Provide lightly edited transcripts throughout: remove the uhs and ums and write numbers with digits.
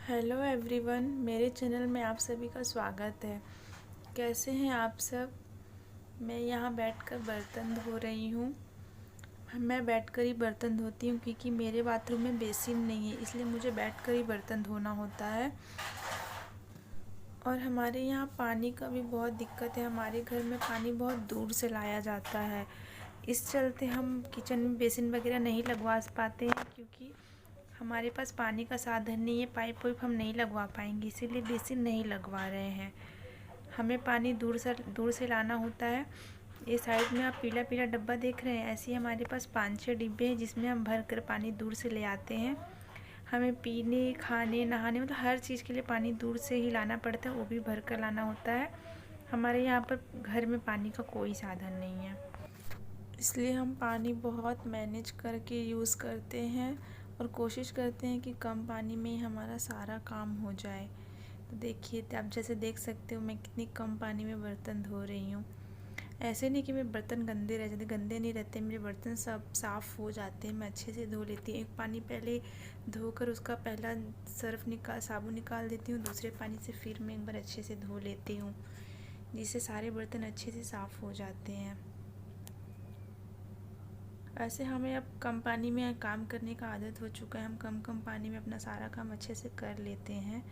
Hello everyone, मेरे channel में आप सभी का स्वागत है। कैसे हैं आप सब? मैं यहाँ बैठकर बर्तन धो रही हूँ। मैं बैठकर ही बर्तन धोती हूँ क्योंकि मेरे बाथरूम में बेसिन नहीं है, इसलिए मुझे बैठकर ही बर्तन धोना होता है। और हमारे यहाँ पानी का भी बहुत दिक्कत है। हमारे घर में पानी बहुत दूर से लाया जाता है। इस चलते हम किचन में बेसिन वगैरह नहीं लगवा पाते हैं क्योंकि हमारे पास पानी का साधन नहीं है। पाइप वाइप हम नहीं लगवा पाएंगे, इसीलिए बेसिन नहीं लगवा रहे हैं। हमें पानी दूर से लाना होता है। ये साइड में आप पीला पीला डब्बा देख रहे हैं, ऐसे ही हमारे पास 5-6 डिब्बे हैं जिसमें हम भर कर पानी दूर से ले आते हैं। हमें पीने, खाने, नहाने मतलब हर चीज़ के लिए पानी दूर से ही लाना पड़ता है, वो भी भर कर लाना होता है। हमारे यहाँ पर घर में पानी का कोई साधन नहीं है, इसलिए हम पानी बहुत मैनेज करके यूज़ करते हैं और कोशिश करते हैं कि कम पानी में ही हमारा सारा काम हो जाए। तो देखिए, आप जैसे देख सकते हो मैं कितनी कम पानी में बर्तन धो रही हूँ। ऐसे नहीं कि मेरे बर्तन गंदे रह जाते, गंदे नहीं रहते, मेरे बर्तन सब साफ़ हो जाते हैं। मैं अच्छे से धो लेती हूँ। एक पानी पहले धोकर उसका पहला साबुन निकाल देती हूँ, दूसरे पानी से फिर मैं एक बार अच्छे से धो लेती हूँ, जिससे सारे बर्तन अच्छे से साफ़ हो जाते हैं। ऐसे हमें अब कम पानी में काम करने का आदत हो चुका है। हम कम कम पानी में अपना सारा काम अच्छे से कर लेते हैं।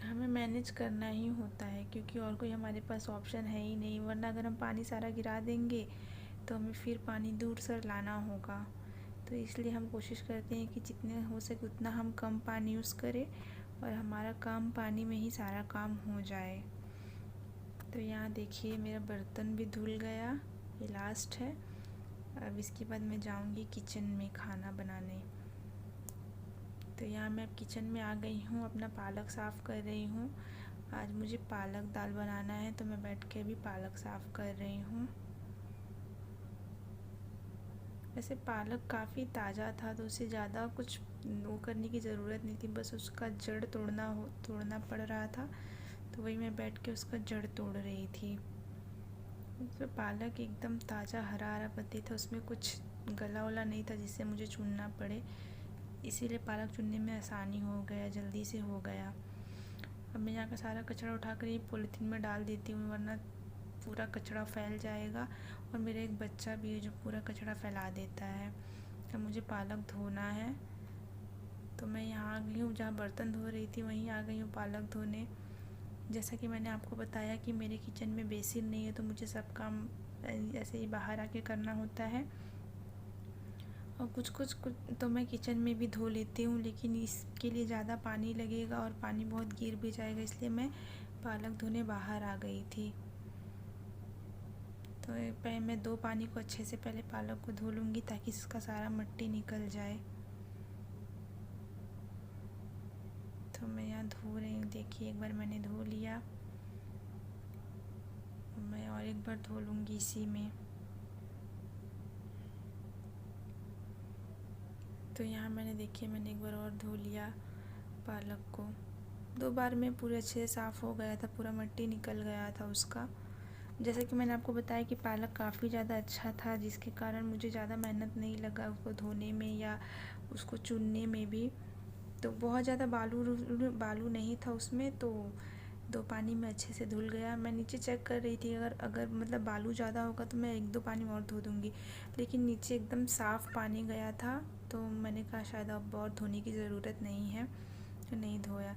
हमें मैनेज करना ही होता है क्योंकि और कोई हमारे पास ऑप्शन है ही नहीं, वरना अगर हम पानी सारा गिरा देंगे तो हमें फिर पानी दूर से लाना होगा। तो इसलिए हम कोशिश करते हैं कि जितने हो सके उतना हम कम पानी यूज़ करें और हमारा काम पानी में ही सारा काम हो जाए। तो यहाँ देखिए, मेरा बर्तन भी धुल गया, ये लास्ट है। अब इसके बाद मैं जाऊँगी किचन में खाना बनाने। तो यहाँ मैं अब किचन में आ गई हूँ, अपना पालक साफ़ कर रही हूँ। आज मुझे पालक दाल बनाना है, तो मैं बैठ के भी पालक साफ़ कर रही हूँ। वैसे पालक काफ़ी ताज़ा था, तो उसे ज़्यादा कुछ वो करने की ज़रूरत नहीं थी, बस उसका जड़ तोड़ना पड़ रहा था, तो वही मैं बैठ के उसका जड़ तोड़ रही थी। उसमें पालक एकदम ताज़ा हरा हरा पत्ती था, उसमें कुछ गला वला नहीं था जिससे मुझे चुनना पड़े, इसीलिए पालक चुनने में आसानी हो गया, जल्दी से हो गया। अब मैं यहाँ का सारा कचरा उठाकर ये पॉलीथीन में डाल देती हूँ, वरना पूरा कचरा फैल जाएगा। और मेरा एक बच्चा भी है जो पूरा कचरा फैला देता है। अब मुझे पालक धोना है, तो मैं यहाँ आ गई हूँ, जहाँ बर्तन धो रही थी वहीं आ गई हूँ पालक धोने। जैसा कि मैंने आपको बताया कि मेरे किचन में बेसिन नहीं है, तो मुझे सब काम ऐसे ही बाहर आके करना होता है। और कुछ तो मैं किचन में भी धो लेती हूँ, लेकिन इसके लिए ज़्यादा पानी लगेगा और पानी बहुत गिर भी जाएगा, इसलिए मैं पालक धोने बाहर आ गई थी। तो पहले मैं 2 पानी को अच्छे से पहले पालक को धो लूँगी ताकि इसका सारा मिट्टी निकल जाए। तो मैं यहाँ धो रही हूँ, देखिए एक बार मैंने धो लिया, मैं और एक बार धो लूँगी इसी में। तो यहाँ मैंने एक बार और धो लिया पालक को। 2 बार में पूरे अच्छे से साफ़ हो गया था, पूरा मिट्टी निकल गया था उसका। जैसे कि मैंने आपको बताया कि पालक काफ़ी ज़्यादा अच्छा था, जिसके कारण मुझे ज़्यादा मेहनत नहीं लगा उसको धोने में या उसको चुनने में भी। तो बहुत ज़्यादा बालू नहीं था उसमें, तो 2 पानी में अच्छे से धुल गया। मैं नीचे चेक कर रही थी, अगर मतलब बालू ज़्यादा होगा तो मैं 1-2 पानी और धो दूँगी, लेकिन नीचे एकदम साफ़ पानी गया था, तो मैंने कहा शायद अब और धोने की ज़रूरत नहीं है, तो नहीं धोया।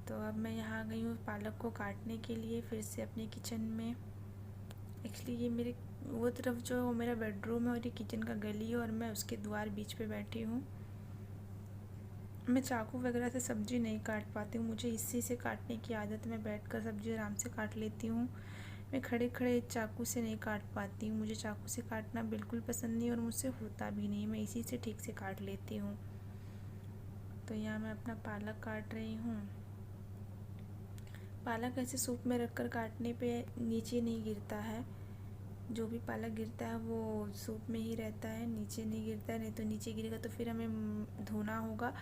तो अब मैं यहाँ आ गई हूँ पालक को काटने के लिए फिर से अपने किचन में। एक्चुअली ये मेरे वो तरफ जो मेरा बेडरूम है और ये किचन का गली है, और मैं उसके द्वार बीच पे बैठी हूँ। मैं चाकू वगैरह से सब्ज़ी नहीं काट पाती हूँ, मुझे इसी से काटने की आदत है। मैं बैठकर सब्ज़ी आराम से काट लेती हूँ, मैं खड़े खड़े चाकू से नहीं काट पाती हूँ। मुझे चाकू से काटना बिल्कुल पसंद नहीं और मुझसे होता भी नहीं, मैं इसी से ठीक से काट लेती हूँ। तो यहाँ मैं अपना पालक काट रही हूँ। पालक ऐसे सूप में रखकर काटने पे नीचे नहीं गिरता है, जो भी पालक गिरता है वो सूप में ही रहता है, नीचे नहीं गिरता है। नहीं तो नीचे गिरेगा तो फिर हमें धोना होगा,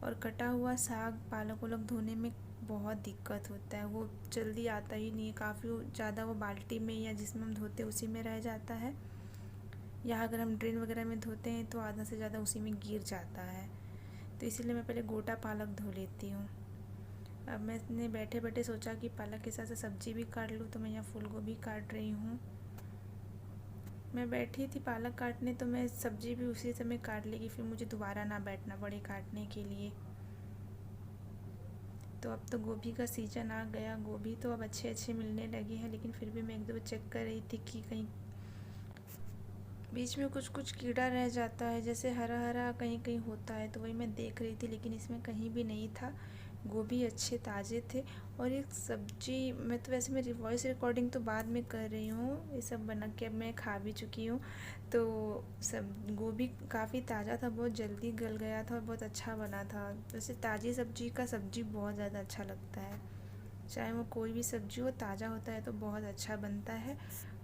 और कटा हुआ साग पालक वालक धोने में बहुत दिक्कत होता है, वो जल्दी आता ही नहीं है। काफ़ी ज़्यादा वो बाल्टी में या जिसमें हम धोते उसी में रह जाता है, या अगर हम ड्रेन वगैरह में धोते हैं तो आधा से ज़्यादा उसी में गिर जाता है। तो इसीलिए मैं पहले गोटा पालक धो लेती हूँ। अब मैंने बैठे बैठे सोचा कि पालक के साथ साथ सब्ज़ी भी काट लूँ, तो मैं यहाँ फूल गोभी काट रही हूँ। मैं बैठी थी पालक काटने, तो मैं सब्ज़ी भी उसी समय काट लेगी, फिर मुझे दोबारा ना बैठना पड़े काटने के लिए। तो अब तो गोभी का सीज़न आ गया, गोभी तो अब अच्छे अच्छे मिलने लगे हैं, लेकिन फिर भी मैं एक दो बार चेक कर रही थी कि कहीं बीच में कुछ कुछ कीड़ा रह जाता है, जैसे हरा हरा कहीं कहीं होता है, तो वही मैं देख रही थी, लेकिन इसमें कहीं भी नहीं था। गोभी अच्छे ताज़े थे। और एक सब्ज़ी, मैं तो वैसे मेरी वॉइस रिकॉर्डिंग तो बाद में कर रही हूँ, ये सब बना के अब मैं खा भी चुकी हूँ। तो सब गोभी काफ़ी ताज़ा था, बहुत जल्दी गल गया था और बहुत अच्छा बना था। वैसे ताज़ी सब्ज़ी का सब्ज़ी बहुत ज़्यादा अच्छा लगता है, चाहे वो कोई भी सब्ज़ी हो, ताज़ा होता है तो बहुत अच्छा बनता है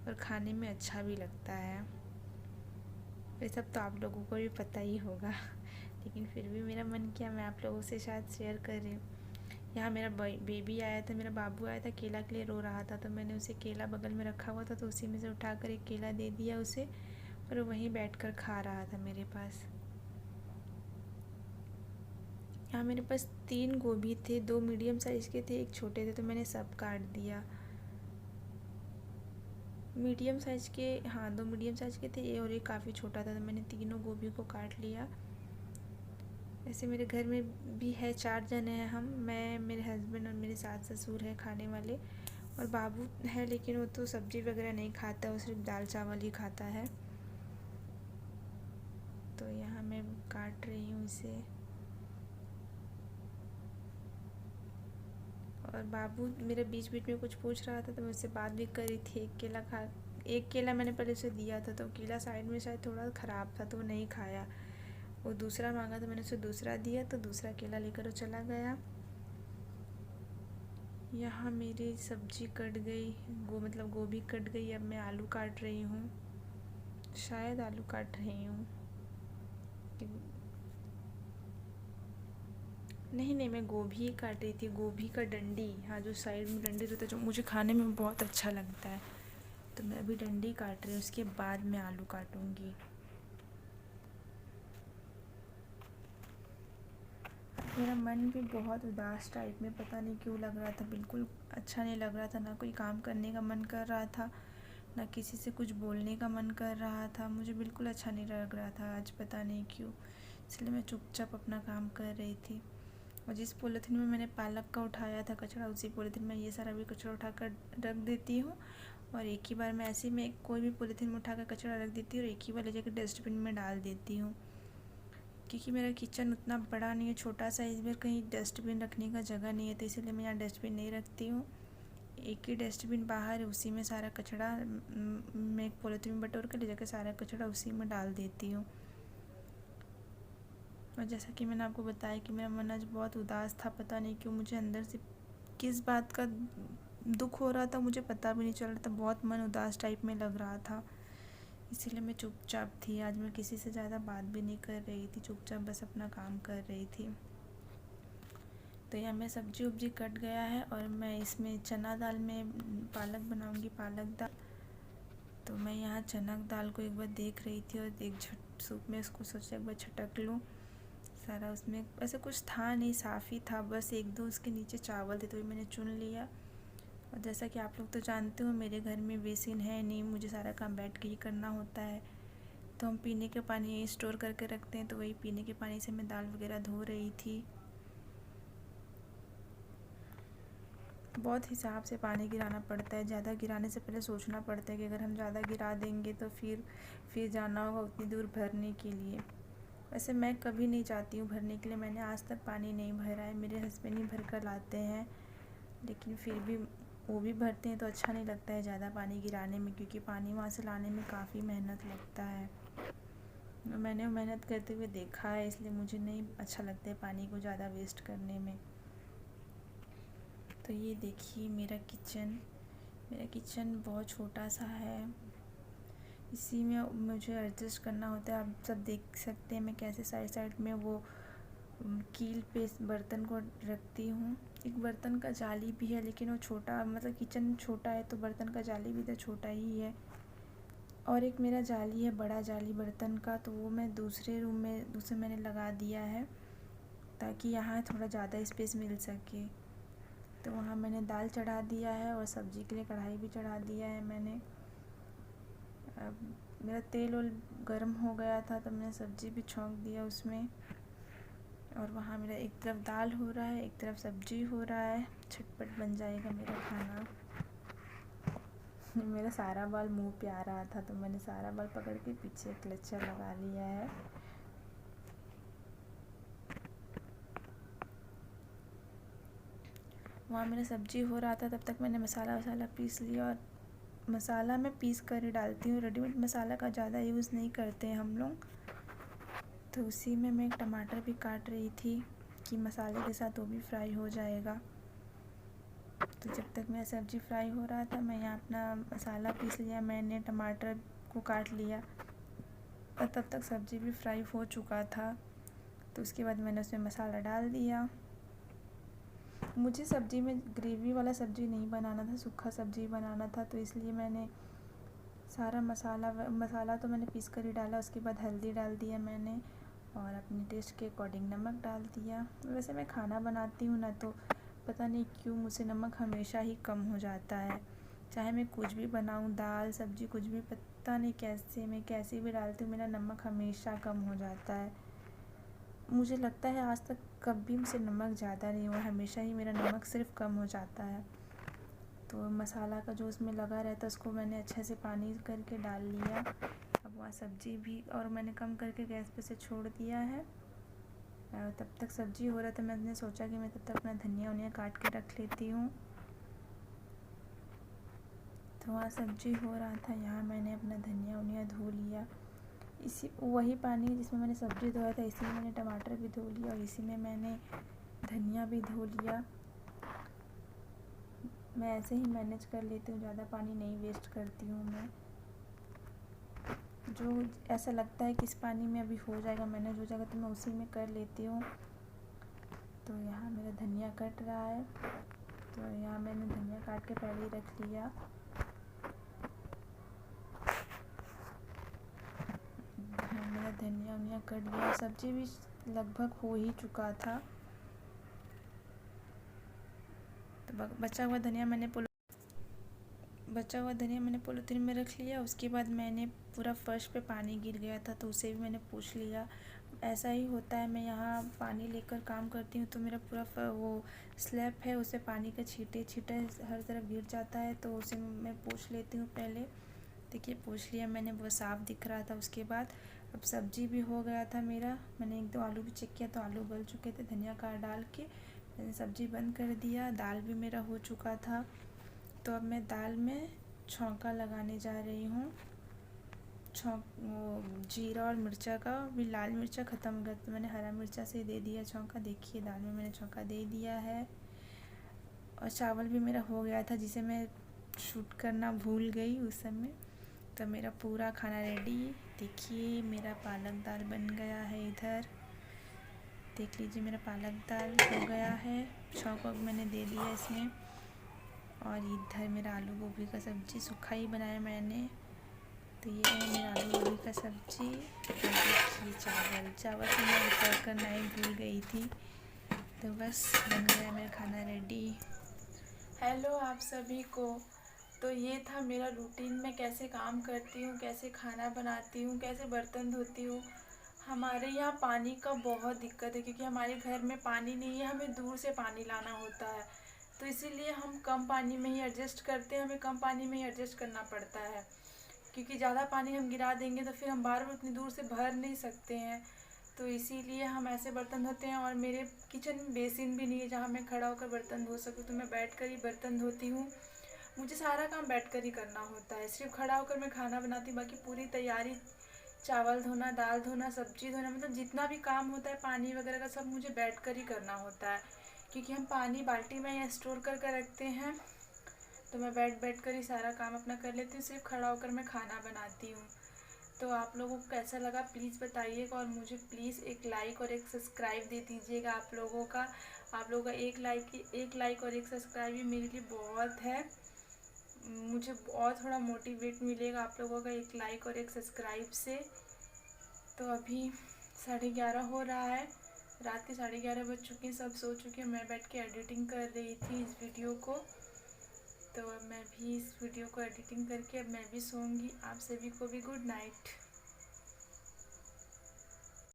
और खाने में अच्छा भी लगता है। ये सब तो आप लोगों को भी पता ही होगा, लेकिन फिर भी मेरा मन किया मैं आप लोगों से शायद शेयर कर रही हूँ। यहाँ मेरा बेबी आया था, मेरा बाबू आया था, केला के लिए रो रहा था, तो मैंने उसे केला बगल में रखा हुआ था, तो उसी में से उठाकर एक केला दे दिया उसे, और वहीं बैठकर खा रहा था मेरे पास। यहाँ मेरे पास 3 गोभी थे, 2 मीडियम साइज़ के थे, एक छोटे थे, तो मैंने सब काट दिया। मीडियम साइज़ के, हाँ 2 मीडियम साइज़ के थे ये, और एक काफ़ी छोटा था, तो मैंने तीनों गोभी को काट लिया। ऐसे मेरे घर में भी है 4 जने हैं हम, मैं, मेरे हस्बैंड और मेरे सास ससुर हैं खाने वाले, और बाबू है लेकिन वो तो सब्ज़ी वगैरह नहीं खाता, वो सिर्फ दाल चावल ही खाता है। तो यहाँ मैं काट रही हूँ इसे, और बाबू मेरे बीच बीच में कुछ पूछ रहा था, तो मैं उससे बात भी कर रही थी। एक केला मैंने पहले उसे दिया था, तो केला साइड में शायद थोड़ा ख़राब था, तो वो नहीं खाया। वो दूसरा मांगा तो मैंने उसे दूसरा दिया, तो दूसरा केला लेकर वो चला गया। यहाँ मेरी सब्ज़ी कट गई, मतलब गोभी कट गई। अब मैं आलू काट रही हूँ, शायद आलू काट रही हूँ, नहीं मैं गोभी ही काट रही थी, गोभी का डंडी, हाँ जो साइड में डंडी रहता है, जो मुझे खाने में बहुत अच्छा लगता है, तो मैं अभी डंडी काट रही हूँ, उसके बाद मैं आलू काटूँगी। मेरा मन भी बहुत उदास टाइप में पता नहीं क्यों लग रहा था, बिल्कुल अच्छा नहीं लग रहा था, ना कोई काम करने का मन कर रहा था, ना किसी से कुछ बोलने का मन कर रहा था, मुझे बिल्कुल अच्छा नहीं लग रहा था आज, पता नहीं क्यों। इसलिए मैं चुपचाप अपना काम कर रही थी। और जिस पॉलीथीन में मैंने पालक का उठाया था कचरा, उसी पॉलीथीन में ये सारा भी कचरा उठाकर रख देती हूँ, और एक ही बार मैं ऐसे में कोई भी पॉलीथीन में उठाकर कचरा रख देती हूँ और एक ही बार ले जाकर डस्टबिन में डाल देती हूँ, क्योंकि मेरा किचन उतना बड़ा नहीं है, छोटा सा, इस बार कहीं डस्टबिन रखने का जगह नहीं है, तो इसीलिए मैं यहाँ डस्टबिन नहीं रखती हूँ। एक ही डस्टबिन बाहर है, उसी में सारा कचरा मैं एक पॉलीथीन में बटोर कर ले जाकर सारा कचरा उसी में डाल देती हूँ। और जैसा कि मैंने आपको बताया कि मेरा मन आज बहुत उदास था, पता नहीं क्यों, मुझे अंदर से किस बात का दुख हो रहा था मुझे पता भी नहीं चल रहा था, बहुत मन उदास टाइप में लग रहा था, इसीलिए मैं चुपचाप थी। आज मैं किसी से ज़्यादा बात भी नहीं कर रही थी, चुपचाप बस अपना काम कर रही थी। तो यहाँ मैं सब्जी उब्जी कट गया है, और मैं इसमें चना दाल में पालक बनाऊँगी, पालक दाल। तो मैं यहाँ चना दाल को एक बार देख रही थी, और एक सूप में उसको सोचा एक बार छटक लूँ सारा, उसमें ऐसा कुछ था नहीं, साफ़ ही था, बस एक दो उसके नीचे चावल थे, तो मैंने चुन लिया। और जैसा कि आप लोग तो जानते हो, मेरे घर में बेसिन है नहीं, मुझे सारा काम बैठ के ही करना होता है, तो हम पीने के पानी यही स्टोर करके रखते हैं, तो वही पीने के पानी से मैं दाल वगैरह धो रही थी। बहुत हिसाब से पानी गिराना पड़ता है, ज़्यादा गिराने से पहले सोचना पड़ता है कि अगर हम ज़्यादा गिरा देंगे तो फिर जाना होगा उतनी दूर भरने के लिए। वैसे मैं कभी नहीं जाती हूँ भरने के लिए, मैंने आज तक पानी नहीं भरा है, मेरे हस्बैंड ही भर कर लाते हैं, लेकिन फिर भी वो भी भरते हैं तो अच्छा नहीं लगता है ज़्यादा पानी गिराने में, क्योंकि पानी वहाँ से लाने में काफ़ी मेहनत लगता है। मैंने मेहनत करते हुए देखा है, इसलिए मुझे नहीं अच्छा लगता है पानी को ज़्यादा वेस्ट करने में। तो ये देखिए मेरा किचन बहुत छोटा सा है, इसी में मुझे एडजस्ट करना होता है। आप सब देख सकते हैं मैं कैसे साइड साइड में वो कील पे बर्तन को रखती हूँ। एक बर्तन का जाली भी है, लेकिन वो छोटा, मतलब किचन छोटा है तो बर्तन का जाली भी तो छोटा ही है। और एक मेरा जाली है, बड़ा जाली बर्तन का, तो वो मैं दूसरे रूम में दूसरे मैंने लगा दिया है ताकि यहाँ थोड़ा ज़्यादा स्पेस मिल सके। तो वहाँ मैंने दाल चढ़ा दिया है और सब्ज़ी के लिए कढ़ाई भी चढ़ा दिया है मैंने। अब मेरा तेल और गर्म हो गया था तो मैंने सब्ज़ी भी छौंक दिया उसमें। और वहाँ मेरा एक तरफ दाल हो रहा है, एक तरफ सब्ज़ी हो रहा है, झटपट बन जाएगा मेरा खाना। मेरा सारा बाल मुंह पे आ रहा था तो मैंने सारा बाल पकड़ के पीछे क्लचर लगा लिया है। वहाँ मेरा सब्ज़ी हो रहा था तब तक मैंने मसाला वसाला पीस लिया। और मसाला मैं पीस कर ही डालती हूँ, रेडीमेड मसाला का ज़्यादा यूज़ नहीं करते हैं हम लोग। तो उसी में मैं एक टमाटर भी काट रही थी कि मसाले के साथ वो भी फ्राई हो जाएगा। तो जब तक मेरा सब्ज़ी फ्राई हो रहा था मैं यहाँ अपना मसाला पीस लिया, मैंने टमाटर को काट लिया और तब तक सब्ज़ी भी फ्राई हो चुका था। तो उसके बाद मैंने उसमें मसाला डाल दिया। मुझे सब्ज़ी में ग्रेवी वाला सब्ज़ी नहीं बनाना था, सूखा सब्ज़ी बनाना था, तो इसलिए मैंने सारा मसाला तो मैंने पीस कर ही डाला। उसके बाद हल्दी डाल दिया मैंने और अपने टेस्ट के अकॉर्डिंग नमक डाल दिया। वैसे मैं खाना बनाती हूँ ना, तो पता नहीं क्यों मुझसे नमक हमेशा ही कम हो जाता है। चाहे मैं कुछ भी बनाऊँ, दाल सब्ज़ी कुछ भी, पता नहीं कैसे मैं कैसे भी डालती हूँ, मेरा नमक हमेशा कम हो जाता है। मुझे लगता है आज तक कभी मुझसे नमक ज़्यादा नहीं हुआ, हमेशा ही मेरा नमक सिर्फ कम हो जाता है। तो मसाला का जो उसमें लगा रहता है उसको मैंने अच्छे से पानी करके डाल लिया। अब वहाँ सब्ज़ी भी और मैंने कम करके गैस पे से छोड़ दिया है। तब तक सब्ज़ी हो रहा था, मैंने सोचा कि मैं तब तक अपना धनिया वनिया काट के रख लेती हूँ। तो वहाँ सब्ज़ी हो रहा था, यहाँ मैंने अपना धनिया वनिया धो लिया। इसी वही पानी जिसमें मैंने सब्ज़ी धोया था इसी में मैंने टमाटर भी धो लिया और इसी में मैंने धनिया भी धो लिया। मैं ऐसे ही मैनेज कर लेती हूँ, ज़्यादा पानी नहीं वेस्ट करती हूँ मैं। जो ऐसा लगता है कि इस पानी में अभी हो जाएगा, मैनेज हो जाएगा, तो मैं उसी में कर लेती हूँ। तो यहाँ मेरा धनिया कट रहा है, तो यहाँ मैंने धनिया काट के पहले ही रख लिया। मेरा धनिया वनिया कट गया, सब्ज़ी भी लगभग हो ही चुका था। तो बचा हुआ धनिया मैंने पॉलीथीन में रख लिया। उसके बाद मैंने पूरा फर्श पे पानी गिर गया था तो उसे भी मैंने पूछ लिया। ऐसा ही होता है, मैं यहाँ पानी लेकर काम करती हूँ तो मेरा पूरा वो स्लैब है उसे पानी के छींटे हर तरफ गिर जाता है, तो उसे मैं पूछ लेती हूँ पहले। देखिए पूछ लिया मैंने, वो साफ़ दिख रहा था। उसके बाद अब सब्ज़ी भी हो गया था मेरा, मैंने 1-2 आलू भी चेक किया तो आलू गल चुके थे। धनिया का डाल के मैंने सब्ज़ी बंद कर दिया। दाल भी मेरा हो चुका था, तो अब मैं दाल में छौंका लगाने जा रही हूँ। जीरा और मिर्चा का, भी लाल मिर्चा ख़त्म हो गया तो मैंने हरा मिर्चा से दे दिया छौंका। देखिए दाल में मैंने छौंका दे दिया है। और चावल भी मेरा हो गया था जिसे मैं शूट करना भूल गई उस समय। तो मेरा पूरा खाना रेडी। देखिए मेरा पालक दाल बन गया है। इधर देख लीजिए मेरा पालक दाल हो गया है, छौंक वौंक मैंने दे दिया इसमें। और इधर मेरा आलू गोभी का सब्ज़ी सूखा ही बनाया मैंने। तो ये है मेरा आलू गोभी का सब्ज़ी। और देखिए चावल तो मैं रिकॉर्ड करना ही भूल गई थी। तो बस बन गया मेरा खाना रेडी। हेलो आप सभी को। तो ये था मेरा रूटीन, मैं कैसे काम करती हूँ, कैसे खाना बनाती हूँ, कैसे बर्तन धोती हूँ। हमारे यहाँ पानी का बहुत दिक्कत है क्योंकि हमारे घर में पानी नहीं है, हमें दूर से पानी लाना होता है। तो इसीलिए हम कम पानी में ही एडजस्ट करते हैं, हमें कम पानी में ही एडजस्ट करना पड़ता है क्योंकि ज़्यादा पानी हम गिरा देंगे तो फिर हम बार बार उतनी दूर से भर नहीं सकते हैं। तो इसीलिए हम ऐसे बर्तन धोते हैं। और मेरे किचन में बेसिन भी नहीं है जहाँ मैं खड़ा होकर बर्तन धो सकूँ, तो मैं बैठकर ही बर्तन धोती हूँ। मुझे सारा काम बैठकर ही करना होता है, सिर्फ खड़ा होकर मैं खाना बनाती हूँ, बाकी पूरी तैयारी, चावल धोना, दाल धोना, सब्जी धोना, मतलब जितना भी काम होता है पानी वगैरह का सब मुझे बैठकर ही करना होता है क्योंकि हम पानी बाल्टी में या स्टोर कर रखते हैं। तो मैं बैठ कर ही सारा काम अपना कर लेती हूँ, सिर्फ खड़ा होकर मैं खाना बनाती हूँ। तो आप लोगों को कैसा लगा प्लीज़ बताइएगा और मुझे प्लीज़ एक लाइक और एक सब्सक्राइब दे दीजिएगा। आप लोगों का एक लाइक और एक सब्सक्राइब भी मेरे लिए बहुत है। मुझे और थोड़ा मोटिवेट मिलेगा आप लोगों का एक लाइक और एक सब्सक्राइब से। तो अभी 11:30 हो रहा है, रात के 11:30 बज चुके हैं, सब सो चुके हैं। मैं बैठ के एडिटिंग कर रही थी इस वीडियो को। तो अब मैं भी इस वीडियो को एडिटिंग करके अब मैं भी सोऊंगी। आप सभी को भी गुड नाइट।